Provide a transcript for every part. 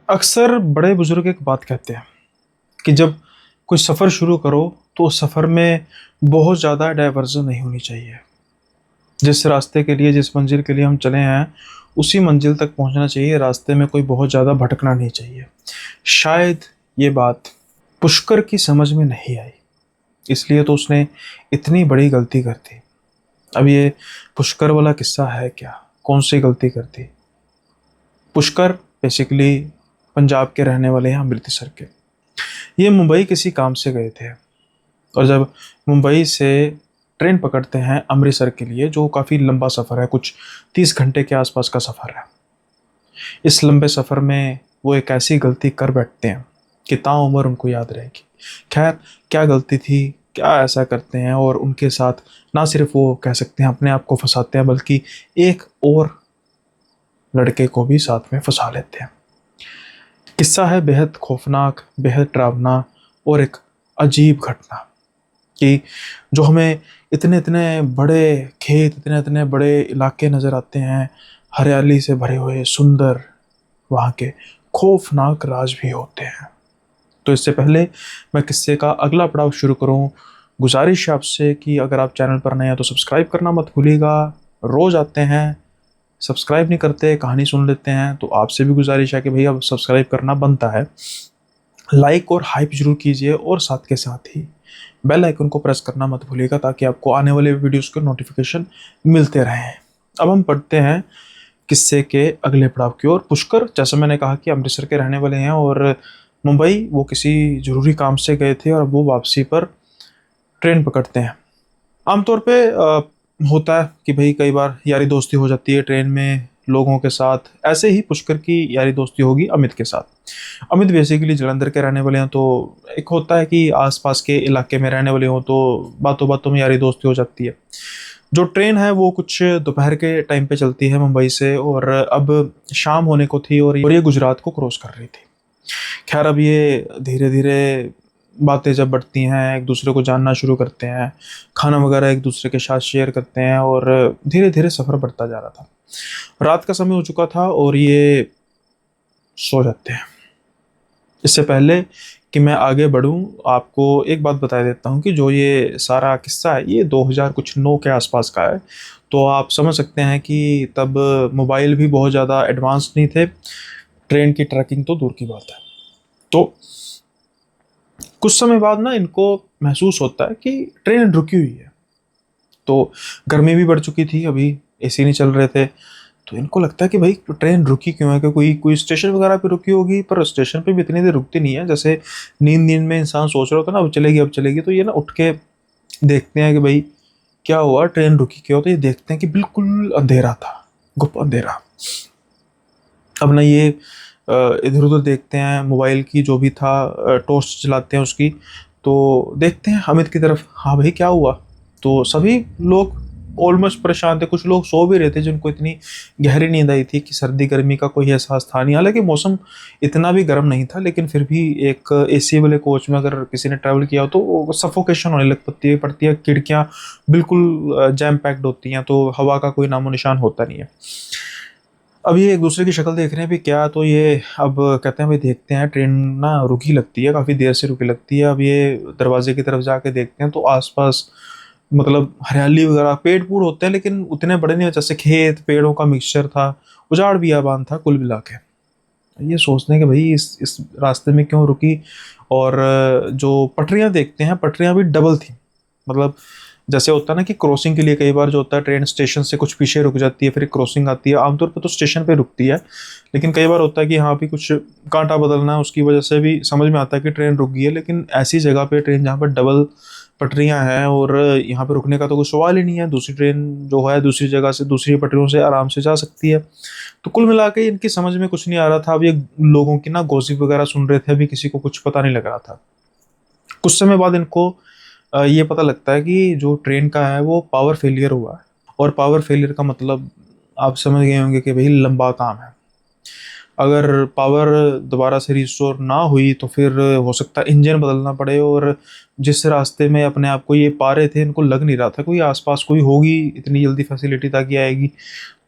अक्सर बड़े बुजुर्ग एक बात कहते हैं कि जब कोई सफ़र शुरू करो तो उस सफ़र में बहुत ज़्यादा डाइवर्जन नहीं होनी चाहिए। जिस रास्ते के लिए जिस मंजिल के लिए हम चले हैं उसी मंजिल तक पहुंचना चाहिए। रास्ते में कोई बहुत ज़्यादा भटकना नहीं चाहिए। शायद ये बात पुष्कर की समझ में नहीं आई, इसलिए तो उसने इतनी बड़ी गलती कर दी। अब ये पुष्कर वाला किस्सा है क्या? कौन सी गलती कर दी? पुष्कर बेसिकली पंजाब के रहने वाले हैं, अमृतसर के। ये मुंबई किसी काम से गए थे और जब मुंबई से ट्रेन पकड़ते हैं अमृतसर के लिए, जो काफ़ी लंबा सफ़र है, कुछ 30 घंटे के आसपास का सफ़र है। इस लंबे सफ़र में वो एक ऐसी गलती कर बैठते हैं कि ताउम्र उनको याद रहेगी। खैर, क्या गलती थी, क्या ऐसा करते हैं और उनके साथ ना सिर्फ वो कह सकते हैं अपने आप को फंसाते हैं, बल्कि एक और लड़के को भी साथ में फंसा लेते हैं। किस्सा है बेहद खौफनाक, बेहद डरावना और एक अजीब घटना कि जो हमें इतने इतने बड़े खेत, इतने इतने बड़े इलाके नज़र आते हैं, हरियाली से भरे हुए सुंदर, वहाँ के खौफनाक राज भी होते हैं। तो इससे पहले मैं किस्से का अगला पड़ाव शुरू करूँ, गुजारिश है आपसे कि अगर आप चैनल पर नए हैं तो सब्सक्राइब करना मत भूलिएगा। रोज़ आते हैं, सब्सक्राइब नहीं करते, कहानी सुन लेते हैं, तो आपसे भी गुजारिश है कि भैया अब सब्सक्राइब करना बनता है। लाइक और हाइप ज़रूर कीजिए और साथ के साथ ही बेल आइकन को प्रेस करना मत भूलिएगा ताकि आपको आने वाले वीडियोस के नोटिफिकेशन मिलते रहें। अब हम पढ़ते हैं किस्से के अगले पड़ाव की ओर। पुष्कर, जैसा मैंने कहा, कि अमृतसर के रहने वाले हैं और मुंबई वो किसी ज़रूरी काम से गए थे और वो वापसी पर ट्रेन पकड़ते हैं। आमतौर पे होता है कि भाई कई बार यारी दोस्ती हो जाती है ट्रेन में लोगों के साथ। ऐसे ही पुष्कर की यारी दोस्ती होगी अमित के साथ। अमित बेसिकली जलंधर के रहने वाले हैं, तो एक होता है कि आसपास के इलाके में रहने वाले हों तो बातों बातों में यारी दोस्ती हो जाती है। जो ट्रेन है वो कुछ दोपहर के टाइम पे चलती है मुंबई से और अब शाम होने को थी और ये गुजरात को क्रॉस कर रही थी। खैर, अब ये धीरे धीरे बातें जब बढ़ती हैं, एक दूसरे को जानना शुरू करते हैं, खाना वगैरह एक दूसरे के साथ शेयर करते हैं और धीरे धीरे सफ़र बढ़ता जा रहा था। रात का समय हो चुका था और ये सो जाते हैं। इससे पहले कि मैं आगे बढ़ूं, आपको एक बात बता देता हूं कि जो ये सारा किस्सा है ये 2000 कुछ 9 के आसपास का है। तो आप समझ सकते हैं कि तब मोबाइल भी बहुत ज़्यादा एडवांस नहीं थे, ट्रेन की ट्रैकिंग तो दूर की बात है। तो कुछ समय बाद ना इनको महसूस होता है कि ट्रेन रुकी हुई है। तो गर्मी भी बढ़ चुकी थी, अभी एसी नहीं चल रहे थे। तो इनको लगता है कि भाई ट्रेन रुकी क्यों है, कि कोई कोई स्टेशन वगैरह पे रुकी होगी। पर स्टेशन पे भी इतनी देर रुकती नहीं है। जैसे नींद नींद में इंसान सोच रहा होता है ना अब चलेगी अब चलेगी, तो ये ना उठ के देखते हैं कि भाई क्या हुआ, ट्रेन रुकी क्यों। तो ये देखते हैं कि बिल्कुल अंधेरा था, गुप अंधेरा। अब ना ये इधर उधर देखते हैं, मोबाइल की जो भी था टॉर्च चलाते हैं उसकी, तो देखते हैं अमित की तरफ। हाँ भाई क्या हुआ। तो सभी लोग ऑलमोस्ट परेशान थे। कुछ लोग सो भी रहे थे जिनको इतनी गहरी नींद आई थी कि सर्दी गर्मी का कोई एहसास था नहीं। हालांकि मौसम इतना भी गर्म नहीं था, लेकिन फिर भी एक एसी वाले कोच में अगर किसी ने ट्रैवल किया हो तो सफोकेशन होने लग पड़ती है। खिड़कियाँ बिल्कुल जैम पैक्ड होती हैं, तो हवा का कोई नामो निशान होता नहीं है। अब ये एक दूसरे की शक्ल देख रहे हैं भी क्या। तो ये अब कहते हैं भाई देखते हैं, ट्रेन ना रुकी लगती है, काफ़ी देर से रुकी लगती है। अब ये दरवाजे की तरफ जाके देखते हैं तो आसपास मतलब हरियाली वगैरह, पेड़ पूड़ होते हैं लेकिन उतने बड़े नहीं, जैसे खेत पेड़ों का मिक्सचर था, उजाड़ बियाबान था कुल मिला के। ये सोचते हैं कि भाई इस रास्ते में क्यों रुकी। और जो पटरियां देखते हैं, पटरियां भी डबल थी। मतलब जैसे होता है ना कि क्रॉसिंग के लिए कई बार जो होता है ट्रेन स्टेशन से कुछ पीछे रुक जाती है, फिर क्रॉसिंग आती है। आमतौर पर तो स्टेशन पे रुकती है, लेकिन कई बार होता है कि यहाँ भी कुछ कांटा बदलना है, उसकी वजह से भी समझ में आता है कि ट्रेन रुक गई है। लेकिन ऐसी जगह पे ट्रेन जहाँ पर डबल पटरियां हैं और यहाँ पे रुकने का तो कोई सवाल ही नहीं है, दूसरी ट्रेन जो है दूसरी जगह से दूसरी पटरियों से आराम से जा सकती है। तो कुल मिला के इनकी समझ में कुछ नहीं आ रहा था। अब ये लोगों की ना गॉसिप वगैरह सुन रहे थे, अभी किसी को कुछ पता नहीं लग रहा था। कुछ समय बाद इनको ये पता लगता है कि जो ट्रेन का है वो पावर फेलियर हुआ है। और पावर फेलियर का मतलब आप समझ गए होंगे कि भाई लंबा काम है। अगर पावर दोबारा से रिस्टोर ना हुई तो फिर हो सकता है इंजन बदलना पड़े। और जिस रास्ते में अपने आप को ये पा रहे थे, इनको लग नहीं रहा था कोई आसपास कोई होगी इतनी जल्दी फैसिलिटी ताकि आएगी।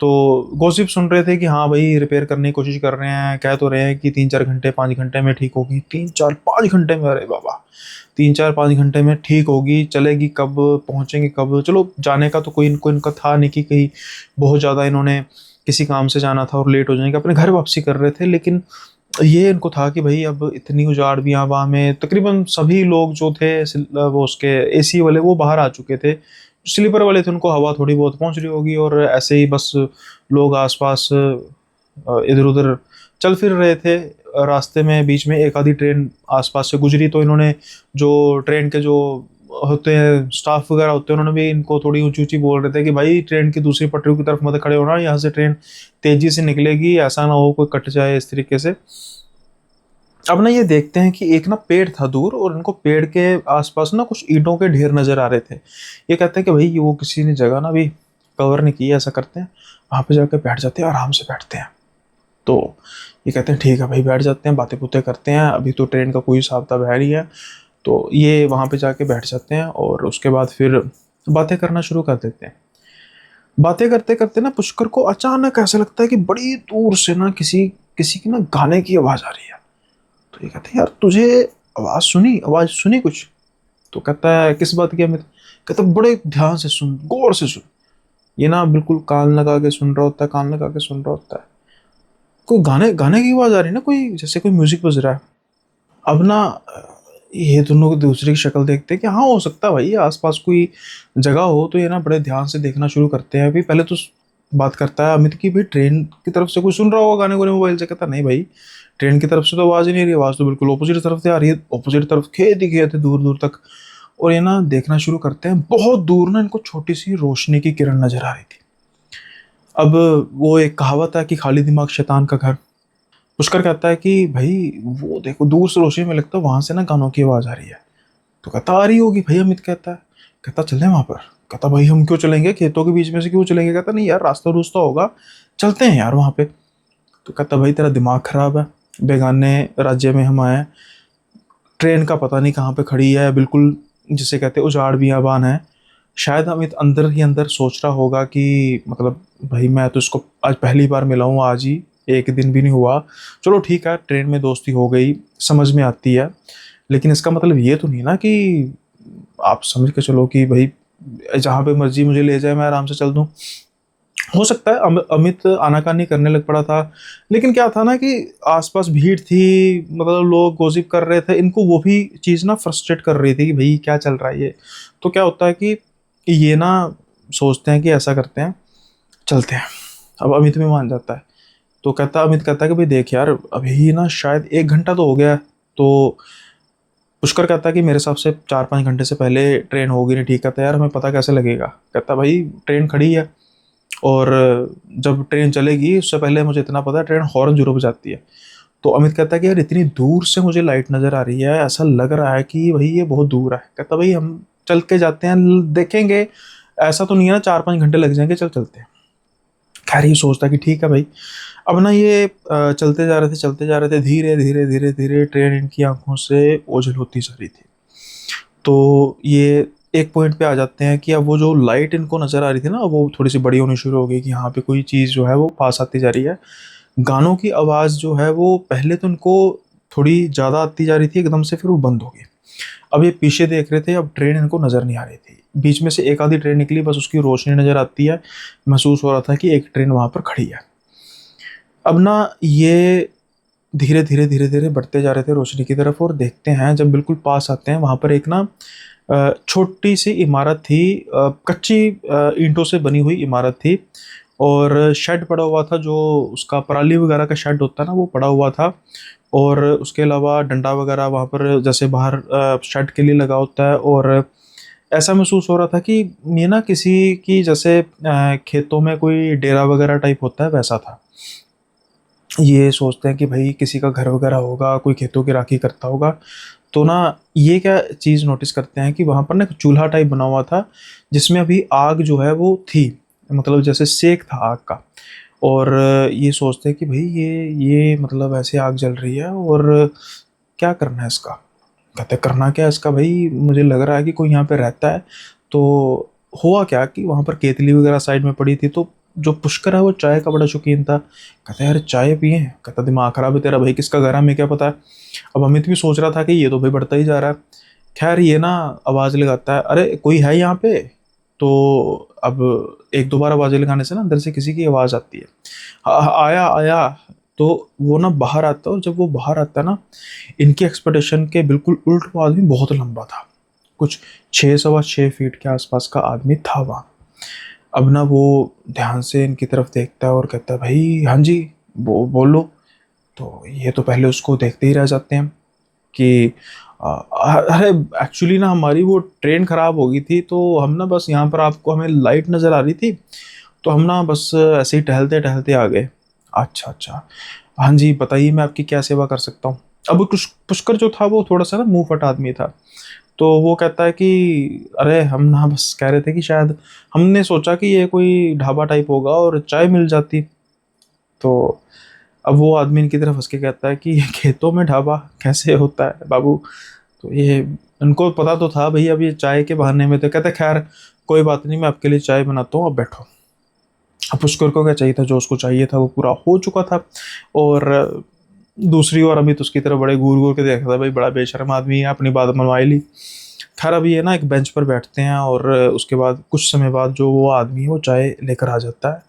तो गॉसिप सुन रहे थे कि हाँ भाई रिपेयर करने की कोशिश कर रहे हैं, कह तो रहे हैं कि 3-4 घंटे 5 घंटे में ठीक होगी। 3-4-5 घंटे में? अरे बाबा, 3-4-5 घंटे में ठीक होगी, चलेगी कब, पहुंचेंगे कब? चलो जाने का तो कोई इनको इनका था नहीं कि कहीं बहुत ज़्यादा इन्होंने किसी काम से जाना था और लेट हो जाएंगे, अपने घर वापसी कर रहे थे। लेकिन ये इनको था कि भाई अब इतनी उजाड़ भी हवा में, तकरीबन सभी लोग जो थे वो उसके एसी वाले वो बाहर आ चुके थे। स्लीपर वाले थे उनको हवा थोड़ी बहुत पहुंच रही होगी, और ऐसे ही बस लोग आसपास इधर उधर चल फिर रहे थे। रास्ते में बीच में एक आधी ट्रेन आसपास से गुजरी, तो इन्होंने जो ट्रेन के जो होते हैं स्टाफ वगैरह होते हैं, उन्होंने भी इनको थोड़ी ऊंची ऊंची बोल रहे थे कि भाई ट्रेन की दूसरी पटरियों की तरफ मत खड़े होना, यहाँ से ट्रेन तेजी से निकलेगी, ऐसा ना हो कोई कट जाए इस तरीके से। अब ना ये देखते हैं कि एक ना पेड़ था दूर, और इनको पेड़ के आसपास ना कुछ ईंटों के ढेर नजर आ रहे थे। ये कहते हैं कि भाई ये वो किसी ने जगह ना अभी कवर नहीं की है, ऐसा करते हैं वहां पे जाकर बैठ जाते हैं, आराम से बैठते हैं। तो ये कहते हैं ठीक है भाई बैठ जाते हैं, बातें बुतें करते हैं, अभी तो ट्रेन का कोई हिसाब किताब है नहीं है। तो ये वहां पे जाके बैठ जाते हैं, और उसके बाद फिर बातें करना शुरू कर देते हैं। बातें करते करते ना पुष्कर को अचानक ऐसा लगता है कि बड़ी दूर से ना किसी किसी की ना गाने की आवाज आ रही है। तो ये कहते हैं यार तुझे आवाज सुनी कुछ? तो कहता है किस बात की अमित? कहता है बड़े ध्यान से सुन, गौर से सुन। ये ना बिल्कुल कान लगा के सुन रहा होता है, कान लगा के सुन रहा होता है। कोई गाने गाने की आवाज आ रही है ना, कोई जैसे कोई म्यूजिक बज रहा है। अब ना ये दोनों दूसरे की शक्ल देखते हैं कि हाँ हो सकता है भाई आसपास कोई जगह हो। तो ये ना बड़े ध्यान से देखना शुरू करते हैं। अभी पहले तो बात करता है अमित की भाई ट्रेन की तरफ से कोई सुन रहा होगा गाने गुने मोबाइल से। कहता नहीं भाई ट्रेन की तरफ से तो आवाज ही नहीं रही, आवाज तो बिल्कुल ऑपोजिट तरफ से आ रही है, ऑपोजिट तरफ खेत ही खेत है दूर दूर तक। और ये ना देखना शुरू करते हैं, बहुत दूर ना इनको छोटी सी रोशनी की किरण नजर आ रही थी। अब वो एक कहावत है कि खाली दिमाग शैतान का घर। पुष्कर कहता है कि भाई वो देखो दूर से रोशनी में लगता है वहां से ना गानों की आवाज आ रही है। तो कहता आ रही होगी भाई, अमित कहता है। कहता चले वहां पर? कहता भाई हम क्यों चलेंगे, खेतों के बीच में से क्यों चलेंगे? कहता नहीं यार रास्ता रूस्ता होगा, चलते हैं यार वहां पे। तो कहता भाई तेरा दिमाग खराब है, बेगाने राज्य में हम आए हैं, ट्रेन का पता नहीं कहाँ पे खड़ी है, बिल्कुल जिसे कहते हैं उजाड़ बियाबान है। शायद अमित अंदर ही अंदर सोच रहा होगा कि मतलब भाई मैं तो इसको आज पहली बार मिला हूँ, आज ही एक दिन भी नहीं हुआ। चलो ठीक है ट्रेन में दोस्ती हो गई, समझ में आती है, लेकिन इसका मतलब ये तो नहीं ना कि आप समझ के चलो कि भाई जहाँ पे मर्जी मुझे ले जाए मैं आराम से चल दूँ। हो सकता है अमित आनाकानी करने लग पड़ा था, लेकिन क्या था ना कि आसपास भीड़ थी, मतलब लोग गॉसिप कर रहे थे, इनको वो भी चीज़ ना फ्रस्ट्रेट कर रही थी कि भाई क्या चल रहा है ये। तो क्या होता है कि ये ना सोचते हैं कि ऐसा करते हैं चलते हैं। अब अमित भी मान जाता है। तो अमित कहता है कि भाई देख यार अभी ना शायद 1 घंटा तो हो गया है। तो पुष्कर कहता है कि मेरे हिसाब से 4-5 घंटे से पहले ट्रेन होगी नहीं। ठीक कहता है यार हमें पता कैसे लगेगा? कहता भाई ट्रेन खड़ी है, और जब ट्रेन चलेगी उससे पहले मुझे इतना पता है ट्रेन हॉर्न जरूर बजाती है। तो अमित कहता है कि यार इतनी दूर से मुझे लाइट नजर आ रही है, ऐसा लग रहा है कि भाई ये बहुत दूर है। कहता भाई हम चल के जाते हैं देखेंगे, ऐसा तो नहीं है ना 4-5 घंटे लग जाएंगे, चल चलते हैं। खैर ये सोचता कि ठीक है भाई। अब ना ये चलते जा रहे थे, धीरे धीरे धीरे धीरे ट्रेन इनकी आंखों से ओझल होती जा रही थी। तो ये एक पॉइंट पे आ जाते हैं कि अब वो जो लाइट इनको नज़र आ रही थी ना वो थोड़ी सी बड़ी होनी शुरू हो गई कि यहाँ पे कोई चीज़ जो है वो पास आती जा रही है। गानों की आवाज़ जो है वो पहले तो इनको थोड़ी ज़्यादा आती जा रही थी, एकदम से फिर वो बंद हो गई। अब ये पीछे देख रहे थे, अब ट्रेन इनको नज़र नहीं आ रही थी। बीच में से एक आधी ट्रेन निकली, बस उसकी रोशनी नज़र आती है। महसूस हो रहा था कि एक ट्रेन वहाँ पर खड़ी है। अब ना ये धीरे धीरे बढ़ते जा रहे थे रोशनी की तरफ, और देखते हैं जब बिल्कुल पास आते हैं वहाँ पर एक ना छोटी सी इमारत थी, कच्ची ईंटों से बनी हुई इमारत थी, और शेड पड़ा हुआ था, जो उसका पराली वगैरह का शेड होता है ना वो पड़ा हुआ था। और उसके अलावा डंडा वगैरह वहाँ पर जैसे बाहर शेड के लिए लगा होता है। और ऐसा महसूस हो रहा था कि ये ना किसी की जैसे खेतों में कोई डेरा वगैरह टाइप होता है वैसा था। ये सोचते हैं कि भाई किसी का घर वगैरह होगा, कोई खेतों की राखी करता होगा। तो ना ये क्या चीज़ नोटिस करते हैं कि वहाँ पर ना एक चूल्हा टाइप बना हुआ था, जिसमें अभी आग जो है वो थी, मतलब जैसे सेक था आग का। और ये सोचते हैं कि भाई ये मतलब ऐसे आग जल रही है और क्या करना है इसका। कहते करना क्या है इसका भाई, मुझे लग रहा है कि कोई यहाँ पे रहता है। तो हुआ क्या कि वहाँ पर केतली वगैरह साइड में पड़ी थी, तो जो पुष्कर है वो चाय का बड़ा शौकीन था। कहता है यार चाय पिए। कहता दिमाग खराब है तेरा भाई, किसका घर है हमें क्या पता है। अब अमित भी सोच रहा था कि ये तो भाई बढ़ता ही जा रहा है। खैर ये ना आवाज़ लगाता है, अरे कोई है यहाँ पे। तो अब एक दो बार आवाज़ें लगाने से ना अंदर से किसी की आवाज़ आती है, आया आया। तो वो ना बाहर आता है, और जब वो बाहर आता है ना, इनकी एक्सपेक्टेशन के बिल्कुल उल्ट वो आदमी बहुत लंबा था। कुछ 6 सवा 6 फीट के आसपास का आदमी था वहाँ। अब ना वो ध्यान से इनकी तरफ देखता है और कहता है भाई हाँ जी, बोलो। तो ये तो पहले उसको देखते ही रह जाते हैं कि अरे एक्चुअली ना हमारी वो ट्रेन ख़राब हो गई थी, तो हम ना बस यहाँ पर आपको हमें लाइट नज़र आ रही थी, तो हम ना बस ऐसे ही टहलते टहलते आ गए। अच्छा अच्छा, हाँ जी बताइए मैं आपकी क्या सेवा कर सकता हूँ। अब कुछ पुष्कर जो था वो थोड़ा सा ना मुंह फट आदमी था। तो वो कहता है कि अरे हम ना बस कह रहे थे कि शायद हमने सोचा कि ये कोई ढाबा टाइप होगा और चाय मिल जाती। तो अब वो आदमी इनकी तरफ हंस के कहता है कि ये खेतों में ढाबा कैसे होता है बाबू। तो ये उनको पता तो था भाई, अब ये चाय के बहाने में तो कहते खैर कोई बात नहीं, मैं आपके लिए चाय बनाता हूँ, अब बैठो। अब पुष्कर को क्या चाहिए था, जो उसको चाहिए था वो पूरा हो चुका था। और दूसरी ओर अमित उसकी तरफ बड़े घूर घूर के देख रहा था, भाई बड़ा बेशर्म आदमी है, अपनी बात मनवाई ली। खैर अभी ये ना एक बेंच पर बैठते हैं, और उसके बाद कुछ समय बाद जो वो आदमी है वो चाय लेकर आ जाता है।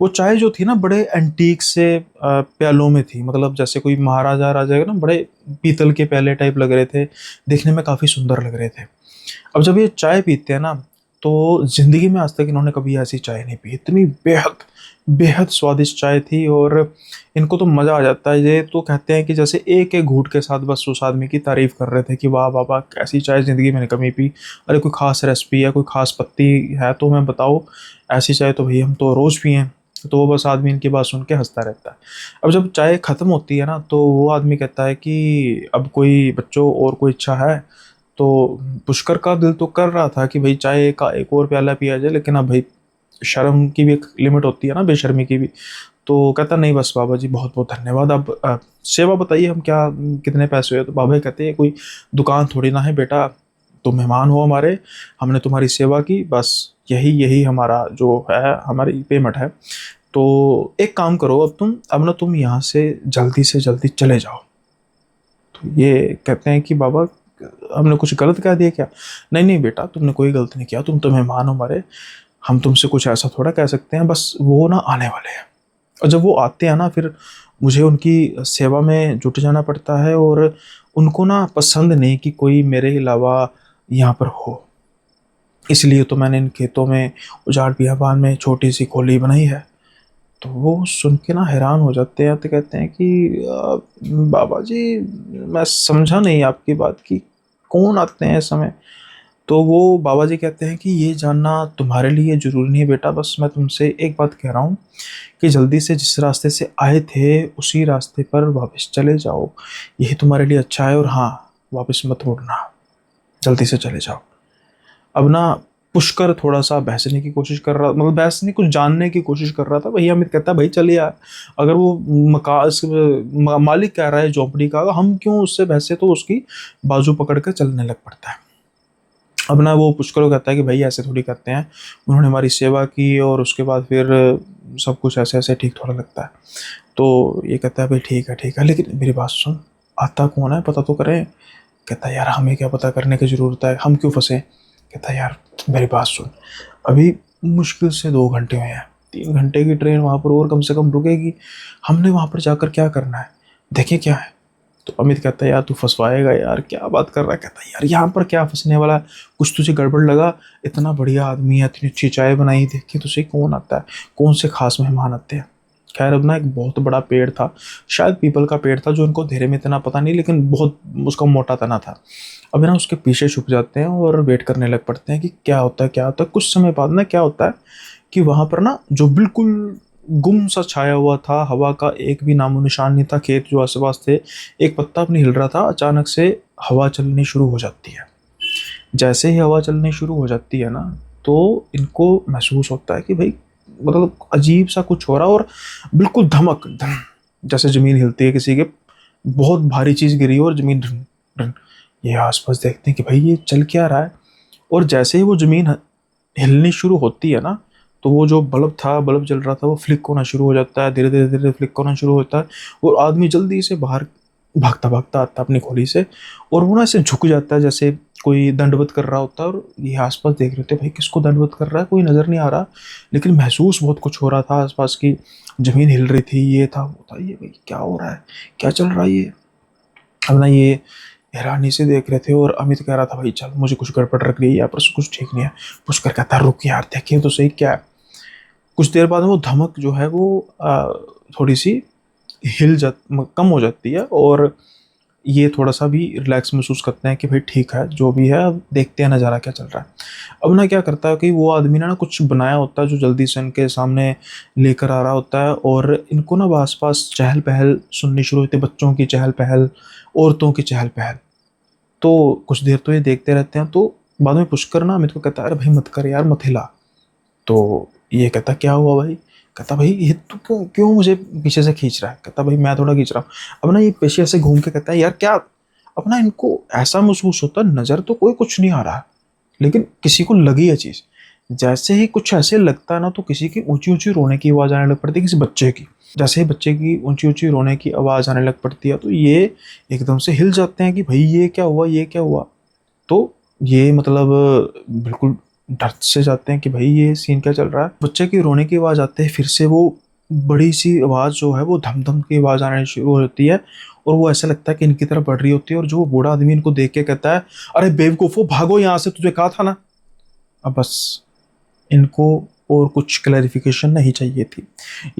वो चाय जो थी ना बड़े एंटीक से प्यालों में थी, मतलब जैसे कोई महाराजा राजा का ना, बड़े पीतल के प्याले टाइप लग रहे थे, देखने में काफ़ी सुंदर लग रहे थे। अब जब ये चाय पीते हैं ना, तो ज़िंदगी में आज तक इन्होंने कभी ऐसी चाय नहीं पी, इतनी बेहद बेहद स्वादिष्ट चाय थी। और इनको तो मज़ा आ जाता है। ये तो कहते हैं कि जैसे एक एक घूंट के साथ बस उस आदमी की तारीफ़ कर रहे थे कि वाह बाबा कैसी चाय ज़िंदगी में कभी पी। अरे कोई ख़ास रेसिपी है, कोई ख़ास पत्ती है तो मैं बताओ, ऐसी चाय तो भई हम तो रोज़ पिए। तो वो बस आदमी इनकी बात सुन के हंसता रहता है। अब जब चाय ख़त्म होती है ना, तो वो आदमी कहता है कि अब कोई बच्चों और कोई इच्छा है। तो पुष्कर का दिल तो कर रहा था कि भाई चाय का एक और प्याला पिया जाए, लेकिन अब भाई शर्म की भी एक लिमिट होती है ना, बेशर्मी की भी। तो कहता नहीं बस बाबा जी बहुत बहुत धन्यवाद। अब सेवा बताइए हम क्या, कितने पैसे हुए। तो बाबा जी कहते हैं कोई दुकान थोड़ी ना है बेटा, तुम मेहमान हो हमारे, हमने तुम्हारी सेवा की, बस यही यही हमारा जो है हमारी पेमेंट है। तो एक काम करो, अब ना तुम यहाँ से जल्दी चले जाओ। तो ये कहते हैं कि बाबा हमने कुछ गलत कह दिया क्या। नहीं नहीं बेटा तुमने कोई गलत नहीं किया, तुम तो मेहमान हो हमारे, हम तुमसे कुछ ऐसा थोड़ा कह सकते हैं, बस वो ना आने वाले हैं। और जब वो आते हैं ना, फिर मुझे उनकी सेवा में जुट जाना पड़ता है, और उनको ना पसंद नहीं कि कोई मेरे अलावा यहाँ पर हो। इसलिए तो मैंने इन खेतों में उजाड़ बियाबान में छोटी सी खोली बनाई है। तो वो सुन के ना हैरान हो जाते हैं, तो कहते हैं कि बाबा जी मैं समझा नहीं आपकी बात की, कौन आते हैं इस समय। तो वो बाबा जी कहते हैं कि ये जानना तुम्हारे लिए ज़रूरी नहीं है बेटा, बस मैं तुमसे एक बात कह रहा हूँ कि जल्दी से जिस रास्ते से आए थे उसी रास्ते पर वापस चले जाओ, यही तुम्हारे लिए अच्छा है। और हाँ वापस मत मुड़ना, जल्दी से चले जाओ। अब ना पुष्कर थोड़ा सा बहसने की कोशिश कर रहा, मतलब बहस नहीं, कुछ जानने की कोशिश कर रहा था। भैया अमित कहता है भाई चलिए यार, अगर वो मालिक कह रहा है झोपड़ी का, हम क्यों उससे बहसे। तो उसकी बाजू पकड़ कर चलने लग पड़ता है। अब ना वो पुष्कर को कहता है कि भाई ऐसे थोड़ी करते हैं, उन्होंने हमारी सेवा की और उसके बाद फिर सब कुछ ऐसे ऐसे ठीक थोड़ा लगता है। तो ये कहता है भाई ठीक है लेकिन मेरी बात सुन, आता कौन है पता तो करें। कहता है यार हमें क्या पता करने की ज़रूरत है, हम क्यों फंसे। कहता है यार मेरी बात सुन, अभी मुश्किल से 2 घंटे हुए हैं, 3 घंटे की ट्रेन वहाँ पर और कम से कम रुकेगी, हमने वहाँ पर जाकर क्या करना है, देखें क्या है। तो अमित कहता है यार तू फंसवाएगा यार, क्या बात कर रहा है। कहता है यार यहाँ पर क्या फंसने वाला है, कुछ तुझे गड़बड़ लगा, इतना बढ़िया आदमी है, इतनी अच्छी चाय बनाई, देखिए तुझे कौन आता है, कौन से खास मेहमान आते हैं। खैर अब ना एक बहुत बड़ा पेड़ था, शायद पीपल का पेड़ था, जो इनको अंधेरे में इतना पता नहीं, लेकिन बहुत उसका मोटा तना था। अब ना उसके पीछे छुप जाते हैं और वेट करने लग पड़ते हैं कि क्या होता है क्या होता है। कुछ समय बाद ना क्या होता है कि वहाँ पर ना जो बिल्कुल गुम सा छाया हुआ था, हवा का एक भी नामो निशान नहीं था, खेत जो आसपास थे एक पत्ता भी नहीं हिल रहा था, अचानक से हवा चलनी शुरू हो जाती है। जैसे ही हवा चलनी शुरू हो जाती है ना, तो इनको महसूस होता है कि भाई मतलब अजीब सा कुछ हो रहा है, और बिल्कुल धमक धम, जैसे ज़मीन हिलती है किसी के, बहुत भारी चीज़ गिरी हो और ज़मीन ढन ढन। ये आस-पास देखते हैं कि भाई ये चल क्या रहा है? और जैसे ही वो ज़मीन हिलनी शुरू होती है ना, तो वो जो बल्ब था, बल्ब जल रहा था, वो फ्लिक होना शुरू हो जाता है, धीरे-धीरे, धीरे फ्लिक होना शुरू होता है, और आदमी जल्दी से बाहर भागता-भागता आता है अपनी खोली से, और वो ना ऐसे झुक जाता है जैसे कोई दंडवत कर रहा होता है, और ये आस-पास देख रहे थे भाई किसको दंडवत कर रहा है, कोई नज़र नहीं आ रहा, लेकिन महसूस बहुत कुछ हो रहा था आस-पास की, ज़मीन हिल रही थी, ये था, वो था, ये भाई क्या हो रहा है? क्या चल रहा है ये? अब ना ये हैरानी से देख रहे थे, और अमित कह रहा था भाई चल मुझे कुछ गड़बड़ लग रही है, यहाँ पर कुछ ठीक नहीं है। पुष्कर कहता है रुक यार देखिए तो सही क्या है। कुछ देर बाद वो धमक जो है वो थोड़ी सी कम हो जाती है, और ये थोड़ा सा भी रिलैक्स महसूस करते हैं कि भाई ठीक है जो भी है, अब देखते हैं नज़ारा क्या चल रहा है। अब ना क्या करता है कि वो आदमी ना कुछ बनाया होता है जो जल्दी से इनके सामने लेकर आ रहा होता है, और इनको ना आस पास चहल पहल सुननी शुरू होती है, बच्चों की चहल पहल, औरतों की चहल पहल। तो कुछ देर तो ये देखते रहते हैं, तो बाद में पुष्कर ना अमित को कहता है अरे भाई मत कर यार, मत हिला। तो ये कहता क्या हुआ भाई? कहता भाई ये तू क्यों क्यों मुझे पीछे से खींच रहा है? कहता भाई मैं थोड़ा खींच रहा हूँ। अब ना ये पीछे से घूम के कहता है यार क्या? अब ना इनको ऐसा महसूस होता है नज़र तो कोई कुछ नहीं आ रहा है, लेकिन किसी को लगी ये चीज़। जैसे ही कुछ ऐसे लगता है ना, तो किसी की ऊँची-ऊँची रोने की आवाज़ आने लग पड़ती है, किसी बच्चे की। जैसे ही बच्चे की ऊँची-ऊँची रोने की आवाज़ आने लग पड़ती है, तो ये एकदम से हिल जाते हैं कि भई ये क्या हुआ, ये क्या हुआ? तो ये मतलब बिल्कुल डर से जाते हैं कि भाई ये सीन क्या चल रहा है। बच्चे की रोने की आवाज़ आते ही फिर से वो बड़ी सी आवाज़ जो है वो धम-धम की आवाज़ आनी शुरू हो जाती है, और वो ऐसा लगता है कि इनकी तरफ बढ़ रही होती है, और जो वो बूढ़ा आदमी इनको देख के कहता है, "अरे बेवकूफ़ो भागो यहाँ से, तुझे कहा था ना।" अब बस इनको और कुछ क्लैरिफ़िकेशन नहीं चाहिए थी।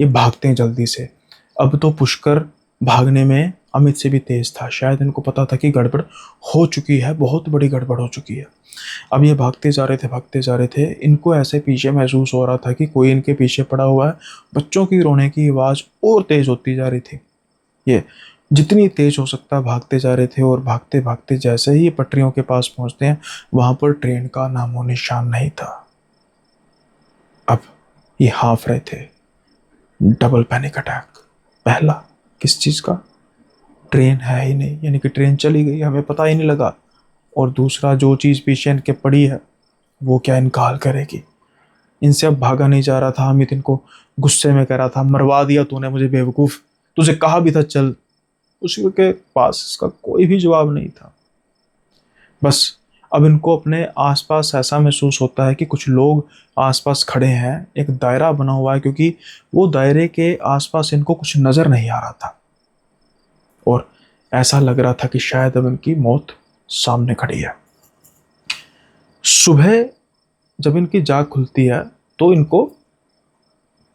ये भागते हैं जल्दी से। अब तो पुष्कर भागने में अमित से भी तेज़ था। शायद इनको पता था कि गड़बड़ हो चुकी है, बहुत बड़ी गड़बड़ हो चुकी है। अब ये भागते जा रहे थे, भागते जा रहे थे। इनको ऐसे पीछे महसूस हो रहा था कि कोई इनके पीछे पड़ा हुआ है। बच्चों की रोने की आवाज़ और तेज़ होती जा रही थी। ये जितनी तेज़ हो सकता है भागते जा रहे थे, और भागते-भागते जैसे ही पटरियों के पास पहुँचते हैं, वहाँ पर ट्रेन का नामो-निशान नहीं था। अब ये हाँफ रहे थे। Double panic attack. पहला किस चीज़ का? ट्रेन है ही नहीं, यानी कि ट्रेन चली गई, हमें पता ही नहीं लगा। और दूसरा जो चीज़ पीछे इनके पड़ी है, वो क्या इनका हाल करेगी। इनसे अब भागा नहीं जा रहा था। अमित इनको गुस्से में कह रहा था, मरवा दिया तूने मुझे बेवकूफ़, तुझे कहा भी था चल। उसी के पास इसका कोई भी जवाब नहीं था। बस अब इनको अपने आसपास ऐसा महसूस होता है कि कुछ लोग आसपास खड़े हैं, एक दायरा बना हुआ है, क्योंकि वो दायरे के आसपास इनको कुछ नज़र नहीं आ रहा था, और ऐसा लग रहा था कि शायद अब इनकी मौत सामने खड़ी है। सुबह जब इनकी जाग खुलती है, तो इनको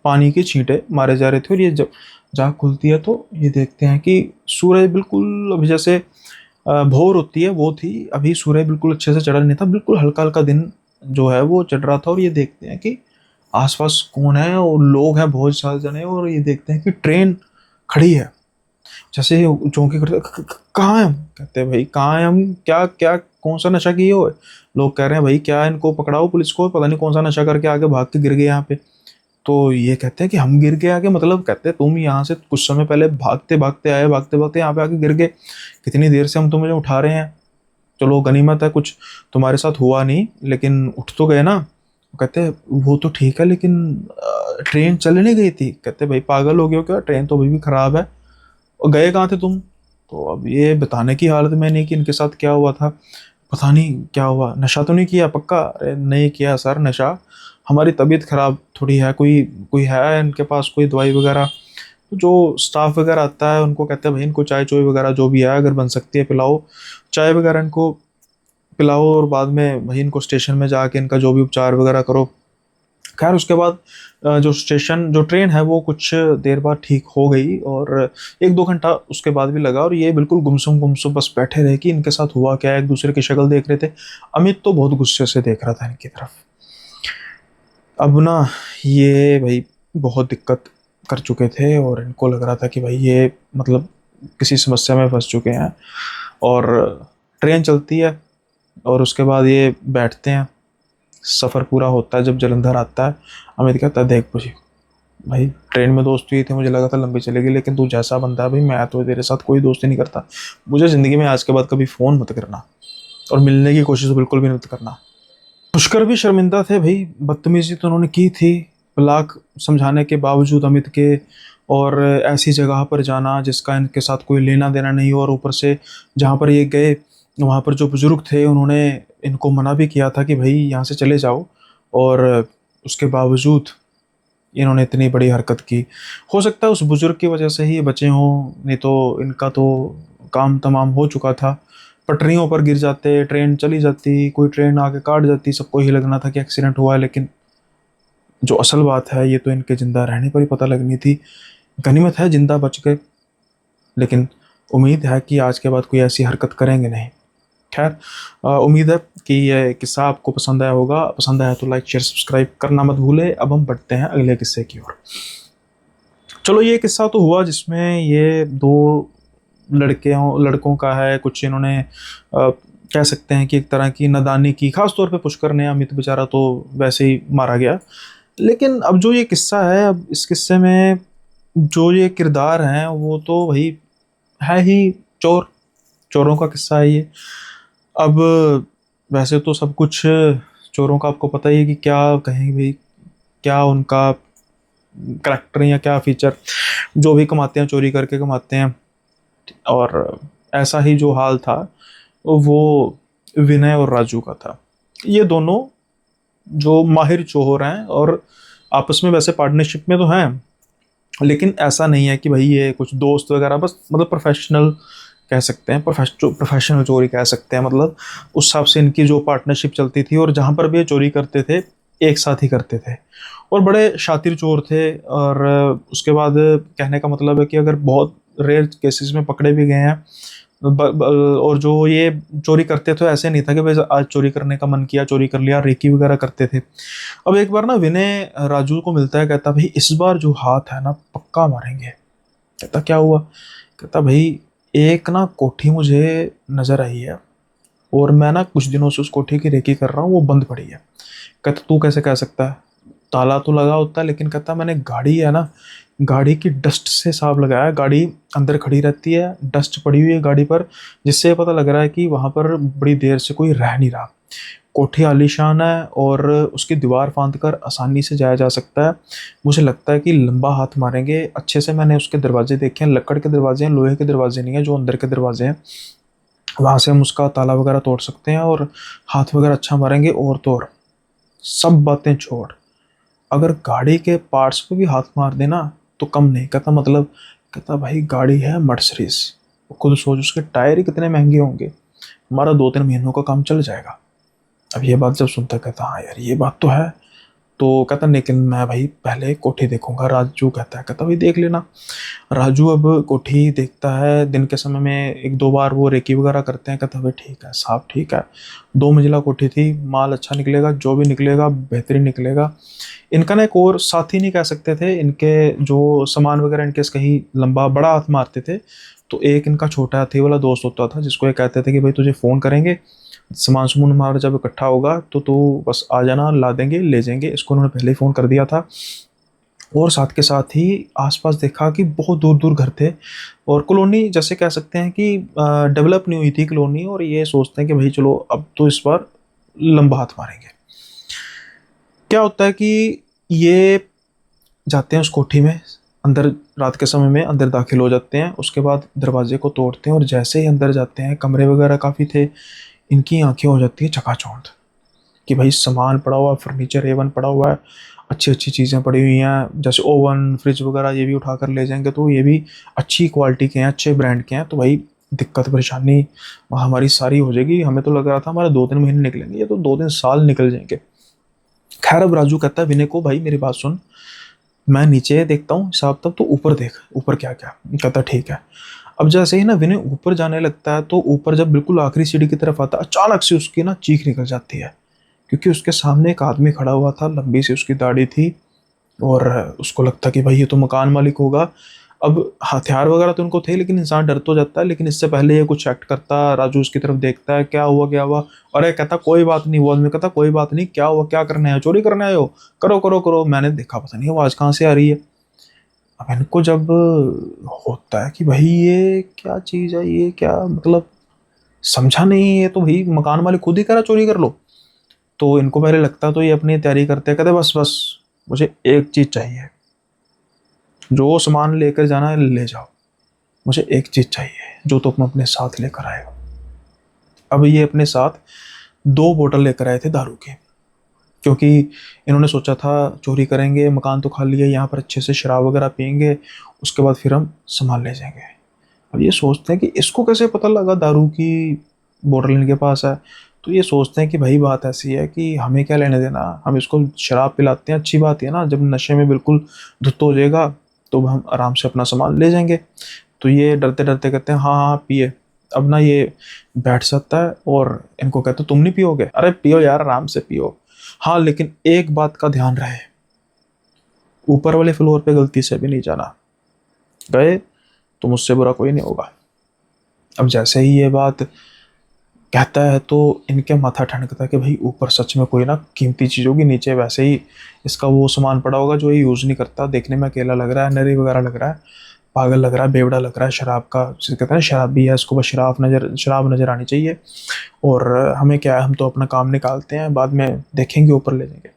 पानी के छींटे मारे जा रहे थे, और ये जब जाग खुलती है तो ये देखते हैं कि सूरज बिल्कुल अभी जैसे भोर होती है वो थी, अभी सूरज बिल्कुल अच्छे से चढ़ा नहीं था, बिल्कुल हल्का-हल्का दिन जो है वो चढ़ रहा था, और ये देखते हैं कि आस-पास कौन है, और लोग हैं बहुत सारे जने, और ये देखते हैं कि ट्रेन खड़ी है। जैसे ही चौंकी करते क क कहाँ हैं हम? कहते हैं भाई कहाँ हैं हम? क्या क्या कौन-सा नशा किए हो? लोग कह रहे हैं भाई क्या इनको पकड़ाओ पुलिस को, पता नहीं कौन-सा नशा करके आगे भाग के गिर गए यहाँ पे। तो ये कहते हैं कि हम गिर के आगे, मतलब कहते हैं तुम यहाँ से कुछ समय पहले भागते-भागते आए, भागते-भागते यहाँ पे आके गिर गए। कितनी देर से हम तुम्हें उठा रहे हैं। चलो गनीमत है कुछ तुम्हारे साथ हुआ नहीं, लेकिन उठ तो गए ना। कहते हैं वो तो ठीक है, लेकिन ट्रेन चल नहीं गई थी। कहते भाई पागल हो गए हो क्या? ट्रेन तो अभी भी खराब है। और गए कहाँ थे तुम? तो अब ये बताने की हालत में नहीं कि इनके साथ क्या हुआ था। पता नहीं क्या हुआ, नशा तो नहीं किया पक्का? अरे नहीं किया सर नशा, हमारी तबीयत खराब थोड़ी है, कोई कोई है इनके पास कोई दवाई वगैरह? तो जो स्टाफ वगैरह आता है उनको कहते हैं भाई इनको चाय चोय वगैरह जो भी है अगर बन सकती है पिलाओ, चाय वगैरह इनको पिलाओ, और बाद में भाई इनको स्टेशन में जाके इनका जो भी उपचार वगैरह करो। खैर उसके बाद जो ट्रेन है वो कुछ देर बाद ठीक हो गई, और 1-2 घंटा उसके बाद भी लगा, और ये बिल्कुल गुमसुम बस बैठे रहे कि इनके साथ हुआ क्या है, एक दूसरे की शक्ल देख रहे थे। अमित तो बहुत गुस्से से देख रहा था इनकी तरफ। अब ना ये भाई बहुत दिक्कत कर चुके थे, और इनको लग रहा था कि भाई ये मतलब किसी समस्या में फँस चुके हैं, और ट्रेन चलती है, और उसके बाद ये बैठते हैं। सफ़र पूरा होता है, जब जलंधर आता है, अमित कहता है देख पूछी भाई, ट्रेन में दोस्ती हुई थी, मुझे लगा था लंबी चलेगी, लेकिन तू जैसा बंदा है भाई, मैं तो तेरे साथ कोई दोस्ती नहीं करता। मुझे ज़िंदगी में आज के बाद कभी फ़ोन मत करना, और मिलने की कोशिश बिल्कुल भी मत करना। पुष्कर भी शर्मिंदा थे भाई, बदतमीजी तो उन्होंने की थी, लाख समझाने के बावजूद अमित के। और ऐसी जगह पर जाना जिसका इनके साथ कोई लेना देना नहीं हो, और ऊपर से जहाँ पर ये गए वहाँ पर जो बुजुर्ग थे उन्होंने इनको मना भी किया था कि भाई यहाँ से चले जाओ, और उसके बावजूद इन्होंने इतनी बड़ी हरकत की। हो सकता है उस बुजुर्ग की वजह से ही ये बचे हों, नहीं तो इनका तो काम तमाम हो चुका था। पटरियों पर गिर जाते, ट्रेन चली जाती, कोई ट्रेन आके काट जाती, सबको ही लगना था कि एक्सीडेंट हुआ है। लेकिन जो असल बात है ये तो इनके ज़िंदा रहने पर ही पता लगनी थी। गनीमत है जिंदा बच गए, लेकिन उम्मीद है कि आज के बाद कोई ऐसी हरकत करेंगे नहीं। खैर, उम्मीद है कि ये किस्सा आपको पसंद आया होगा। पसंद आया तो लाइक शेयर सब्सक्राइब करना मत भूले। अब हम बढ़ते हैं अगले किस्से की ओर। चलो, ये किस्सा तो हुआ जिसमें ये दो लड़कों का है। कुछ इन्होंने कह सकते हैं कि एक तरह की नादानी की, खास तौर पे पुष्कर ने। अमित बेचारा तो वैसे ही मारा गया। लेकिन अब जो ये किस्सा है, अब इस किस्से में जो ये किरदार हैं वो तो वही है ही चोर। चोरों का किस्सा है ये। अब वैसे तो सब कुछ चोरों का आपको पता ही है कि क्या कहेंगे भाई, क्या उनका करेक्टर या क्या फीचर, जो भी कमाते हैं चोरी करके कमाते हैं। और ऐसा ही जो हाल था वो विनय और राजू का था। ये दोनों जो माहिर चोर हैं, और आपस में वैसे पार्टनरशिप में तो हैं, लेकिन ऐसा नहीं है कि भाई ये कुछ दोस्त वगैरह, बस मतलब प्रोफेशनल कह सकते हैं, प्रोफेशनल चोरी कह सकते हैं। मतलब उस हिसाब से इनकी जो पार्टनरशिप चलती थी, और जहाँ पर भी ये चोरी करते थे एक साथ ही करते थे, और बड़े शातिर चोर थे। और उसके बाद कहने का मतलब है कि अगर बहुत रेयर केसेस में पकड़े भी गए हैं, और जो ये चोरी करते थे ऐसे नहीं था कि भाई आज चोरी करने का मन किया चोरी कर लिया, रेकी वगैरह करते थे। अब एक बार ना विनय राजू को मिलता है, कहता भाई इस बार जो हाथ है ना पक्का मारेंगे। कहता क्या हुआ? कहता भाई एक ना कोठी मुझे नजर आई है, और मैं ना कुछ दिनों से उस कोठी की रेकी कर रहा हूँ, वो बंद पड़ी है। कहता तू कैसे कह सकता है, ताला तो लगा होता है। लेकिन कहता मैंने गाड़ी है ना, गाड़ी की डस्ट से हिसाब लगाया, गाड़ी अंदर खड़ी रहती है, डस्ट पड़ी हुई है गाड़ी पर, जिससे पता लग रहा है कि वहाँ पर बड़ी देर से कोई रह नहीं रहा। कोठी आलीशान है, और उसकी दीवार फांद कर आसानी से जाया जा सकता है। मुझे लगता है कि लंबा हाथ मारेंगे अच्छे से। मैंने उसके दरवाजे देखे हैं, लकड़ के दरवाजे हैं, लोहे के दरवाजे नहीं हैं, जो अंदर के दरवाजे हैं वहाँ से हम उसका ताला वगैरह तोड़ सकते हैं, और हाथ वगैरह अच्छा मारेंगे। और तो और सब बातें छोड़, अगर गाड़ी के पार्ट्स पे भी हाथ मार देना तो कम नहीं। कहता मतलब? कहता भाई गाड़ी है मर्सिडीज, खुद सोच उसके टायर ही कितने महंगे होंगे, हमारा 2-3 महीनों का काम चल जाएगा। अब ये बात जब सुनता कहता हाँ यार ये बात तो है। तो कहता लेकिन मैं भाई पहले कोठी देखूंगा। राजू कहता है, कहता भाई देख लेना। राजू अब कोठी देखता है, दिन के समय में 1-2 बार वो रेकी वगैरह करते हैं। कहता भाई ठीक है साहब, ठीक है। 2 मंजिला कोठी थी, माल अच्छा निकलेगा, जो भी निकलेगा बेहतरीन निकलेगा। इनका ना एक और साथी नहीं कह सकते थे, इनके जो सामान वगैरह इनके कहीं लंबा बड़ा हाथ मारते थे। तो एक इनका छोटा हाथी वाला दोस्त होता था, जिसको ये कहते थे कि भाई तुझे फ़ोन करेंगे, सामान सुमन हमारा जब इकट्ठा होगा तो तू बस आ जाना, ला देंगे, ले जाएंगे। इसको उन्होंने पहले ही फ़ोन कर दिया था। और साथ के साथ ही आसपास देखा कि बहुत दूर दूर घर थे, और कॉलोनी जैसे कह सकते हैं कि डेवलप नहीं हुई थी कॉलोनी। और ये सोचते हैं कि भाई चलो अब तो इस बार लंबा हाथ मारेंगे। क्या होता है कि ये जाते हैं उस कोठी में, अंदर रात के समय में अंदर दाखिल हो जाते हैं। उसके बाद दरवाजे को तोड़ते हैं, और जैसे ही अंदर जाते हैं, कमरे वगैरह काफ़ी थे, इनकी आंखें हो जाती है चकाचौंध कि भाई सामान पड़ा हुआ है, फर्नीचर A1 पड़ा हुआ है, अच्छी अच्छी चीज़ें पड़ी हुई हैं, जैसे ओवन फ्रिज वगैरह ये भी उठा कर ले जाएंगे तो ये भी अच्छी क्वालिटी के हैं, अच्छे ब्रांड के हैं। तो भाई दिक्कत परेशानी हमारी सारी हो जाएगी। हमें तो लग रहा था हमारे 2-3 महीने निकलेंगे, ये तो 2-3 साल निकल जाएंगे। खैर, अब राजू कहता है विनय को, भाई मेरी बात सुन, मैं नीचे देखता हूँ हिसाब, तब तो ऊपर देख, ऊपर क्या क्या। कहता ठीक है। अब जैसे ही ना विनय ऊपर जाने लगता है, तो ऊपर जब बिल्कुल आखिरी सीढ़ी की तरफ आता है, अचानक से उसकी ना चीख निकल जाती है, क्योंकि उसके सामने एक आदमी खड़ा हुआ था, लंबी सी उसकी दाढ़ी थी, और उसको लगता कि भाई ये तो मकान मालिक होगा। अब हथियार वगैरह तो उनको थे, लेकिन इंसान डर तो जाता है। लेकिन इससे पहले ये कुछ एक्ट करता, राजू उसकी तरफ देखता है, क्या हुआ क्या हुआ, अरे कहता कोई बात नहीं। वो आदमी कहता कोई बात नहीं, क्या हुआ, क्या करने आए हो, चोरी करने आए हो, करो करो करो, मैंने देखा पता नहीं आवाज कहाँ से आ रही है। अब इनको जब होता है कि भाई ये क्या चीज है, ये क्या मतलब समझा नहीं, ये तो भाई मकान मालिक खुद ही कह रहा चोरी कर लो। तो इनको पहले लगता तो ये अपनी तैयारी करते, कहते बस बस मुझे एक चीज चाहिए, जो सामान लेकर जाना है ले जाओ, मुझे एक चीज चाहिए जो तुम अपने साथ लेकर आए हो। अब ये अपने साथ 2 बोतल लेकर आए थे दारू के, क्योंकि इन्होंने सोचा था चोरी करेंगे, मकान तो खाली है, यहाँ पर अच्छे से शराब वगैरह पियेंगे, उसके बाद फिर हम सामान ले जाएंगे। अब ये सोचते हैं कि इसको कैसे पता लगा दारू की बोतल इनके पास है। तो ये सोचते हैं कि भाई बात ऐसी है कि हमें क्या लेने देना, हम इसको शराब पिलाते हैं, अच्छी बात है ना, जब नशे में बिल्कुल धुत हो जाएगा तो हम आराम से अपना सामान ले जाएंगे। तो ये डरते डरते कहते हैं हाँ हाँ पिए। अब ना ये बैठ सकता है और इनको कहते तुम नहीं पियोगे, अरे पियो यार आराम से पियो, हाँ लेकिन एक बात का ध्यान रहे, ऊपर वाले फ्लोर पे गलती से भी नहीं जाना, गए तो मुझसे बुरा कोई नहीं होगा। अब जैसे ही ये बात कहता है तो इनके माथा ठनकता है कि भाई ऊपर सच में कोई ना कीमती चीज़ होगी, नीचे वैसे ही इसका वो सामान पड़ा होगा जो ये यूज़ नहीं करता, देखने में अकेला लग रहा है, नरी वगैरह लग रहा है, पागल लग रहा है, बेवड़ा लग रहा है, शराब का जिसे कहते हैं शराब भी है, इसको बस शराब नज़र आनी चाहिए, और हमें क्या है, हम तो अपना काम निकालते हैं, बाद में देखेंगे ऊपर ले जाएंगे।